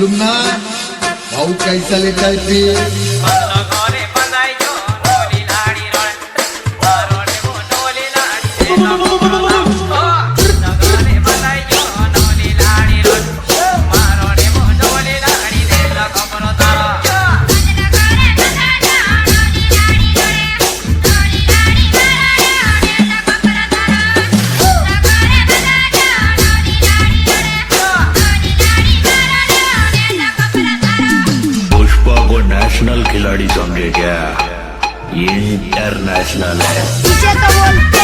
मालूम ना भाऊ कैसा लेता है फिर नेशनल खिलाड़ी समझे क्या? ये इंटरनेशनल है। तुझे तो बोल